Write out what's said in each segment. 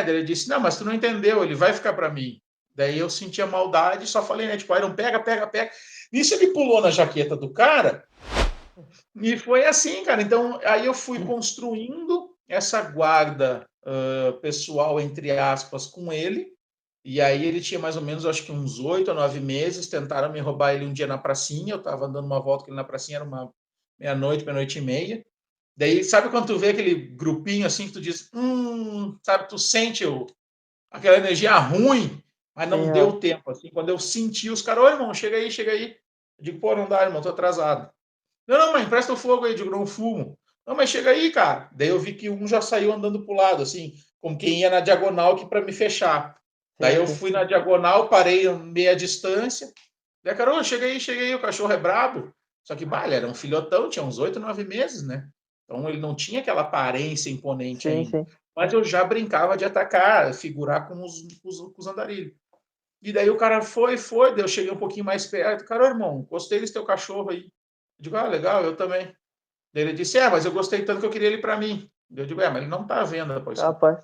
Daí ele disse, não, mas tu não entendeu, ele vai ficar para mim. Daí eu senti a maldade, só falei, né, tipo, Iron, pega, pega, pega. Nisso ele pulou na jaqueta do cara, e foi assim, cara. Então, aí eu fui construindo essa guarda pessoal, entre aspas, com ele. E aí ele tinha mais ou menos, acho que uns 8 ou 9 meses. Tentaram me roubar ele um dia na pracinha. Eu estava dando uma volta com ele na pracinha, era uma meia-noite, meia-noite e meia. Daí, sabe quando tu vê aquele grupinho assim que tu diz, sabe, tu sente aquela energia ruim, mas Sim, não deu tempo. Assim, quando eu senti os caras, ô irmão, chega aí, chega aí. Eu digo, pô, não dá, irmão, tô atrasado. Não, não, mas empresta o fogo aí, eu digo, não fumo. Não, mas chega aí, cara. Daí eu vi que um já saiu andando pro lado, assim, como quem ia na diagonal que para me fechar. Daí sim, eu sim. fui na diagonal, parei a meia distância. Daí, cara, ô, chega aí, o cachorro é brabo. Só que, bah, ele era um filhotão, tinha uns 8, 9 meses, né? Então ele não tinha aquela aparência imponente Sim, ainda. sim. Mas eu já brincava de atacar, figurar com os andarilhos. E daí o cara foi, daí eu cheguei um pouquinho mais perto. Cara, ô, irmão, gostei desse teu cachorro aí. Eu digo, ah, legal, eu também. Daí ele disse, mas eu gostei tanto que eu queria ele para mim. Eu digo, mas ele não tá à venda, pois. Rapaz.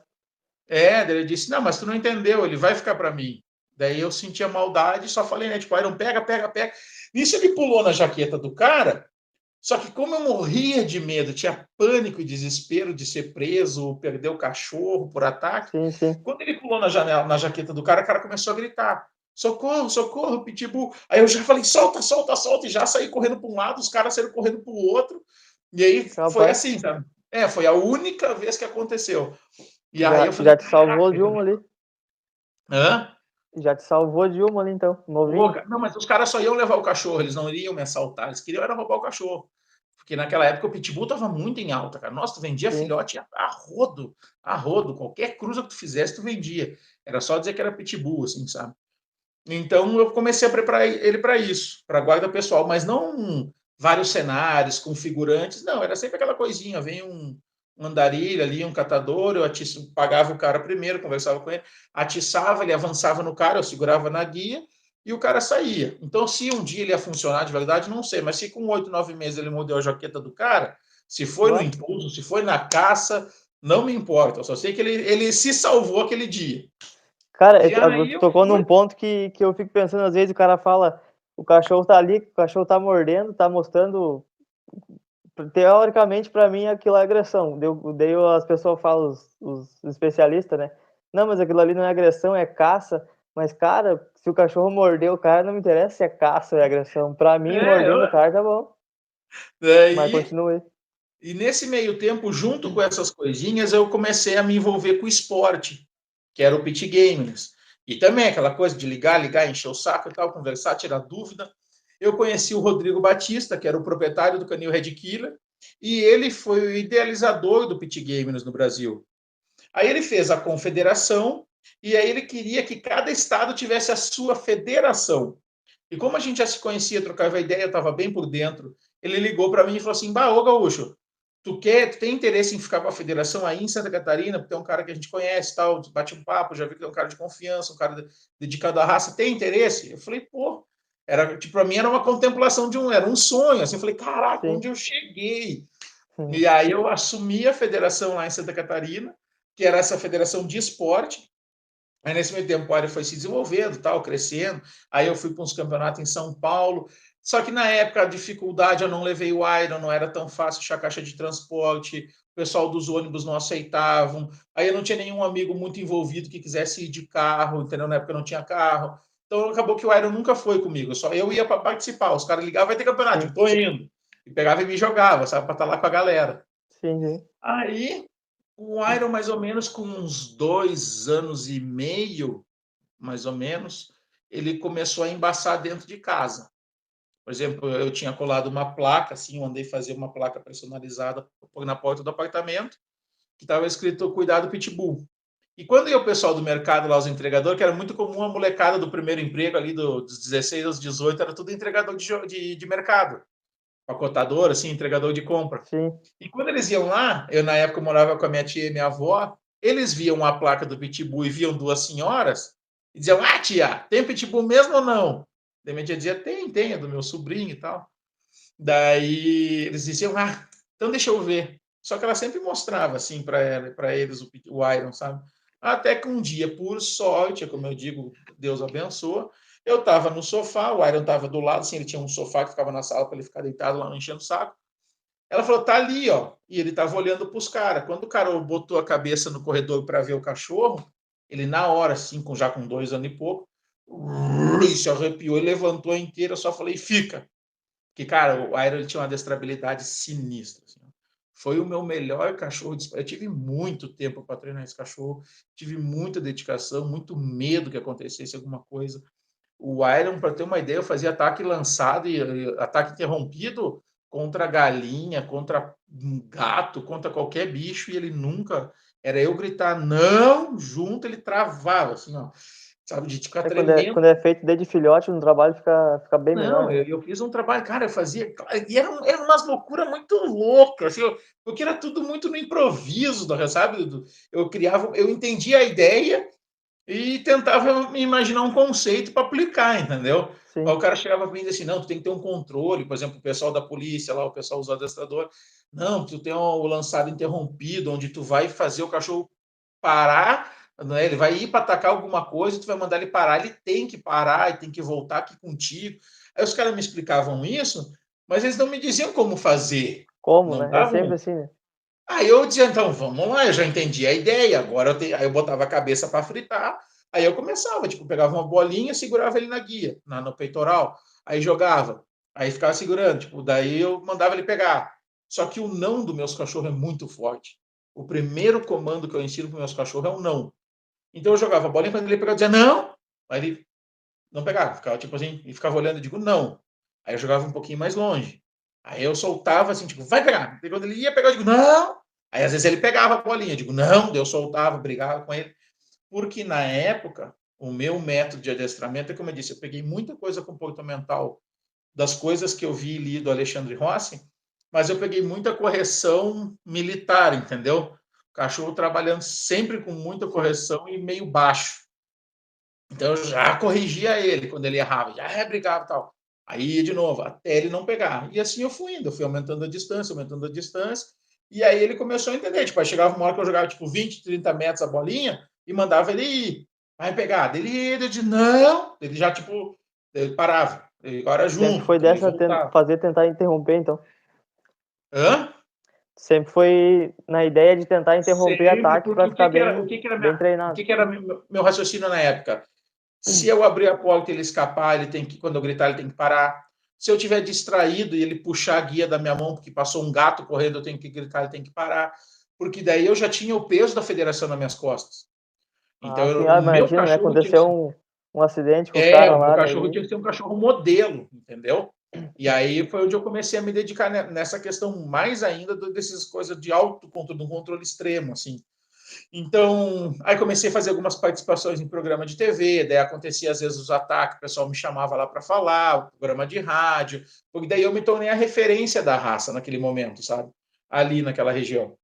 Daí ele disse, não, mas tu não entendeu, ele vai ficar para mim. Daí eu senti a maldade e só falei, né, tipo, Iron, pega, pega, pega. Nisso ele pulou na jaqueta do cara, só que como eu morria de medo, tinha pânico e desespero de ser preso, perder o cachorro por ataque, Sim, sim. quando ele pulou na janela, na jaqueta do cara, o cara começou a gritar, socorro, socorro, pitbull. Aí eu já falei, solta, solta, solta, e já saí correndo para um lado, os caras saíram correndo para o outro, e aí foi Rapaz. assim, sabe? Foi a única vez que aconteceu. E aí Já, eu falei, já te salvou caraca, de uma ali. hã? Já te salvou de uma ali, então. Pô, Novinho. não, mas os caras só iam levar o cachorro, eles não iriam me assaltar, eles queriam era roubar o cachorro. Porque naquela época o pitbull estava muito em alta, cara. Nossa, tu vendia Sim. filhote a rodo. Qualquer cruza que tu fizesse, tu vendia. Era só dizer que era pitbull, assim, sabe? Então eu comecei a preparar ele para isso, para guarda pessoal, mas não vários cenários, configurantes, não, era sempre aquela coisinha, vem um andarilho ali, um catador, eu pagava o cara primeiro, conversava com ele, atiçava, ele avançava no cara, eu segurava na guia e o cara saía. Então, se um dia ele ia funcionar de verdade, não sei, mas se com 8, 9 meses ele mudou a jaqueta do cara, se foi no Ué. impulso, se foi na caça, não me importa, eu só sei que ele se salvou aquele dia. Cara, E aí tu eu tocou num fui. ponto que eu fico pensando, às vezes o cara fala, o cachorro tá ali, o cachorro tá mordendo, tá mostrando. Teoricamente, pra mim, aquilo é agressão. Daí as pessoas falam, os especialistas, né? Não, mas aquilo ali não é agressão, é caça. Mas, cara, se o cachorro mordeu o cara, não me interessa se é caça ou é agressão. Pra mim, Eu, mordendo o cara, tá bom. Mas daí, continue. e nesse meio tempo, junto com essas coisinhas, eu comecei a me envolver com o esporte, que era o pit games. E também aquela coisa de ligar, encher o saco e tal, conversar, tirar dúvida. Eu conheci o Rodrigo Batista, que era o proprietário do Canil Red Killer, e ele foi o idealizador do pit games no Brasil. Aí ele fez a confederação, e aí ele queria que cada estado tivesse a sua federação. E como a gente já se conhecia, trocava ideia, eu estava bem por dentro, ele ligou para mim e falou assim, bah, ô Gaúcho, tu tem interesse em ficar com a federação aí em Santa Catarina, porque é um cara que a gente conhece, tal, bate um papo, já vi que é um cara de confiança, um cara dedicado à raça, tem interesse? Eu falei, pô, tipo, para mim era uma contemplação era um sonho, assim, eu falei, caraca, Sim. onde eu cheguei? Sim. E aí eu assumi a federação lá em Santa Catarina, que era essa federação de esporte. Aí nesse meio tempo a área foi se desenvolvendo, tal, crescendo. Aí eu fui para uns campeonatos em São Paulo. Só que na época a dificuldade eu não levei o Iron, não era tão fácil achar caixa de transporte, o pessoal dos ônibus não aceitavam. Aí eu não tinha nenhum amigo muito envolvido que quisesse ir de carro, entendeu? Na época eu não tinha carro. Então acabou que o Iron nunca foi comigo, só eu ia para participar. Os caras ligavam, vai ter campeonato, Sim. eu tô indo. E pegava e me jogava, sabe, para estar lá com a galera. Sim, sim. Aí o Iron, mais ou menos com uns 2 anos e meio, mais ou menos, ele começou a embaçar dentro de casa. Por exemplo, eu tinha colado uma placa, assim, mandei fazer uma placa personalizada na porta do apartamento, que estava escrito Cuidado Pitbull. E quando ia o pessoal do mercado lá, os entregadores, que era muito comum a molecada do primeiro emprego ali, dos 16 aos 18, era tudo entregador de mercado, pacotador, assim, entregador de compra. Sim. E quando eles iam lá, eu na época morava com a minha tia e minha avó, eles viam a placa do Pitbull e viam duas senhoras e diziam: Ah, tia, tem Pitbull mesmo ou não? Daí minha tia dizia: Tem, é do meu sobrinho e tal. Daí eles diziam: Ah, então deixa eu ver. Só que ela sempre mostrava assim para eles o Iron, sabe? Até que um dia, por sorte, como eu digo, Deus abençoa, eu estava no sofá, o Iron estava do lado, assim, ele tinha um sofá que ficava na sala para ele ficar deitado lá, não enchendo o saco. Ela falou, tá ali, ó. E ele estava olhando para os caras. Quando o cara botou a cabeça no corredor para ver o cachorro, ele na hora, assim, já com 2 anos e pouco, se arrepiou e levantou inteiro. Eu só falei, fica. Que, cara, o Iron ele tinha uma adestrabilidade sinistra. Assim. Foi o meu melhor cachorro. Eu tive muito tempo para treinar esse cachorro, tive muita dedicação, muito medo que acontecesse alguma coisa. O Iron, para ter uma ideia, eu fazia ataque lançado e ataque interrompido contra galinha, contra um gato, contra qualquer bicho, e ele nunca. Era eu gritar não, junto, ele travava, assim, ó. Sabe, de ficar tremendo. Quando é feito desde filhote no trabalho, fica bem melhor, Não, né? eu fiz um trabalho, cara, eu fazia. E eram umas loucuras muito loucas, assim, porque era tudo muito no improviso, sabe? Eu criava, eu entendia a ideia e tentava me imaginar um conceito para aplicar, entendeu? Aí Sim. o cara chegava para mim e disse assim, não, tu tem que ter um controle, por exemplo, o pessoal da polícia lá, o pessoal usa adestrador, não, tu tem o lançado interrompido, onde tu vai fazer o cachorro parar, né? Ele vai ir para atacar alguma coisa, tu vai mandar ele parar, ele tem que parar, ele tem que voltar aqui contigo. Aí os caras me explicavam isso, mas eles não me diziam como fazer. Como, Não né? É sempre davam. assim, né? Aí eu dizia, então, vamos lá, eu já entendi a ideia, agora aí eu botava a cabeça para fritar, aí eu começava, tipo, pegava uma bolinha, segurava ele na guia, no peitoral, aí jogava, aí ficava segurando, tipo, daí eu mandava ele pegar. Só que o não do meus cachorros é muito forte. O primeiro comando que eu ensino para meus cachorros é o não. Então eu jogava a bolinha, quando ele pegava, eu dizia não, aí ele não pegava, ficava tipo assim, e ficava olhando, eu digo não. Aí eu jogava um pouquinho mais longe. Aí eu soltava assim, tipo, vai pegar. E quando ele ia pegar, eu digo não. Aí às vezes ele pegava a bolinha, eu digo não, eu soltava, brigava com ele. Porque na época, o meu método de adestramento é como eu disse, eu peguei muita coisa comportamental das coisas que eu vi e li do Alexandre Rossi, mas eu peguei muita correção militar, entendeu? O cachorro trabalhando sempre com muita correção e meio baixo. Então eu já corrigia ele quando ele errava, já brigava e tal. Aí ia de novo, até ele não pegar. E assim eu fui indo, eu fui aumentando a distância, e aí ele começou a entender. Tipo, aí chegava uma hora que eu jogava tipo 20, 30 metros a bolinha e mandava ele ir. Vai pegar. Ele ia, ele dizia, não, ele já tipo, ele parava. Ele agora Sempre junto, foi então ele dessa voltava. tentar interromper, então. Hã? Sempre foi na ideia de tentar interromper Sempre, ataque porque para ficar bem o treinado. que era meu raciocínio na época? Se eu abrir a porta e ele escapar, ele tem que, quando eu gritar, ele tem que parar. Se eu tiver distraído e ele puxar a guia da minha mão, porque passou um gato correndo, eu tenho que gritar, ele tem que parar. Porque daí eu já tinha o peso da federação nas minhas costas. Então, Ah, sim, o meu imagina, né? cachorro tinha que Aconteceu ser. um acidente com os É, caras o meu lá, cachorro daí. tinha que ser um cachorro modelo, entendeu? E aí foi onde eu comecei a me dedicar nessa questão mais ainda dessas coisas de autocontrole, de um controle extremo, assim. Então, aí comecei a fazer algumas participações em programa de TV, daí acontecia às vezes os ataques, o pessoal me chamava lá para falar, programa de rádio, porque daí eu me tornei a referência da raça naquele momento, sabe? Ali naquela região,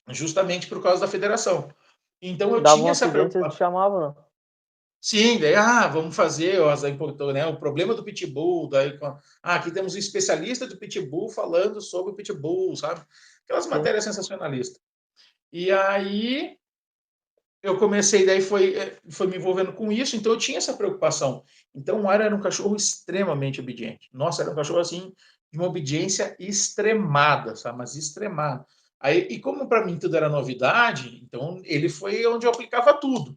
justamente por causa da federação. Então eu Dava um tinha essa acidente, eles te preocupação. chamavam, não? Sim, daí, vamos fazer né, o problema do pitbull, daí, aqui temos um especialista do pitbull falando sobre o pitbull, sabe? Aquelas Sim. matérias sensacionalistas. E aí eu comecei, daí foi me envolvendo com isso, então eu tinha essa preocupação. Então o Ara era um cachorro extremamente obediente. Nossa, era um cachorro assim, de uma obediência extremada, sabe? Mas extremada. Aí, e como para mim tudo era novidade, então ele foi onde eu aplicava tudo.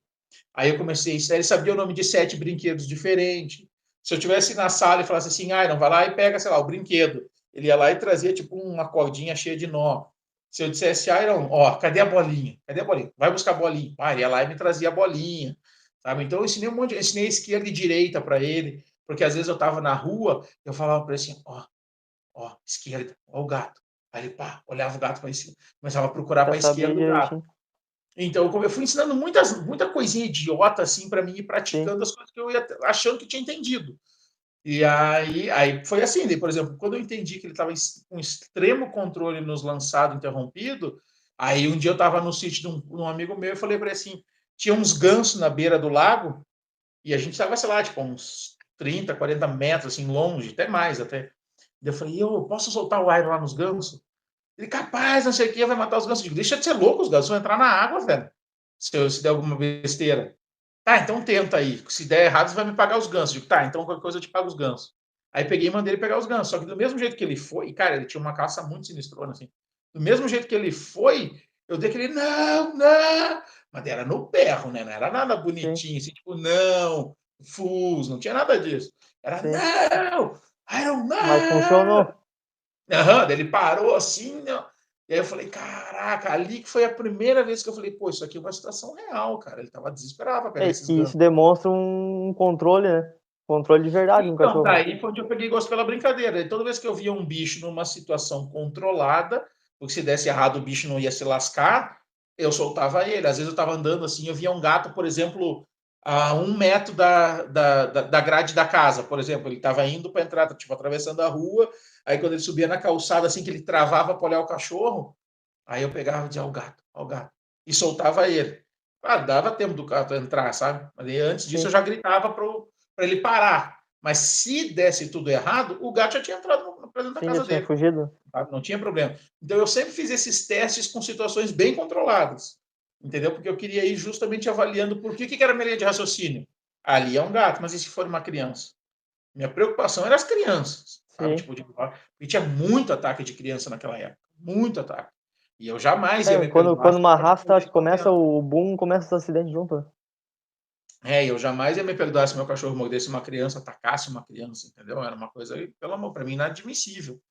Aí eu comecei, ele sabia o nome de 7 brinquedos diferentes. Se eu tivesse na sala e falasse assim, não, vai lá e pega, sei lá, o brinquedo. Ele ia lá e trazia tipo uma cordinha cheia de nó. Se eu dissesse, Iron, ó, cadê a bolinha? Cadê a bolinha? Vai buscar a bolinha. Ele ia lá e me trazia a bolinha. Sabe? Então eu ensinei um monte, ensinei esquerda e direita para ele, porque às vezes eu estava na rua, eu falava para ele assim, ó, esquerda, ó o gato. Aí ele, pá, olhava o gato para cima, começava a procurar Já para a sabia esquerda o gato. direitinho. Então, eu fui ensinando muita coisinha idiota, assim, para mim ir Sim. praticando as coisas que eu ia achando que tinha entendido. E aí foi assim, daí, por exemplo, quando eu entendi que ele estava com extremo controle nos lançados interrompido, aí um dia eu estava no sítio de um amigo meu e falei para ele assim, tinha uns gansos na beira do lago, e a gente estava, sei lá, tipo, uns 30, 40 metros, assim, longe, até mais, até. Daí eu falei, eu posso soltar o aire lá nos gansos? Ele, capaz, não sei o que, vai matar os gansos. Eu digo, deixa de ser louco, os gansos vão entrar na água, velho. se der alguma besteira. Tá, então tenta aí. Se der errado, você vai me pagar os gansos. Eu digo, tá, então qualquer coisa eu te pago os gansos. Aí peguei e mandei ele pegar os gansos. Só que do mesmo jeito que ele foi, e cara, ele tinha uma caça muito sinistrona, assim. Do mesmo jeito que ele foi, eu dei aquele, não, não. Mas era no berro, né? Não era nada Sim, bonitinho, assim, tipo, não, fus, não tinha nada disso. Era, sim. não, I don't Mas know. funcionou. Aham, daí ele parou assim, né? E aí eu falei, caraca, ali que foi a primeira vez que eu falei, pô, isso aqui é uma situação real, cara. Ele tava desesperado para pegar esses E isso gansos. demonstra um controle, né? Controle de verdade no Então, cachorro. daí foi onde eu peguei gosto pela brincadeira. E toda vez que eu via um bicho numa situação controlada, porque se desse errado o bicho não ia se lascar, eu soltava ele. Às vezes eu estava andando assim, eu via um gato, por exemplo, a 1 metro da grade da casa, por exemplo. Ele estava indo para entrar, tipo, atravessando a rua. Aí quando ele subia na calçada, assim, que ele travava para olhar o cachorro, aí eu pegava e dizia, ó o gato. E soltava ele. Claro, dava tempo do gato entrar, sabe? Mas aí, antes disso eu Sim, já gritava para ele parar. Mas se desse tudo errado, o gato já tinha entrado para dentro da sim, já casa tinha dele. fugido. Sabe? Não tinha problema. Então eu sempre fiz esses testes com situações bem controladas. Entendeu? Porque eu queria ir justamente avaliando por que era minha linha de raciocínio. Ali é um gato, mas e se for uma criança? Minha preocupação era as crianças, sabe? Sim. Tipo, porque tinha muito ataque de criança naquela época. Muito ataque. E eu jamais ia É, me perdoar quando se uma o cachorro raça, acho que mordesse uma começa criança. o boom, começa os acidentes junto, né? Eu jamais ia me perdoar se meu cachorro mordesse uma criança, atacasse uma criança, entendeu? Era uma coisa, pelo amor, para mim, inadmissível.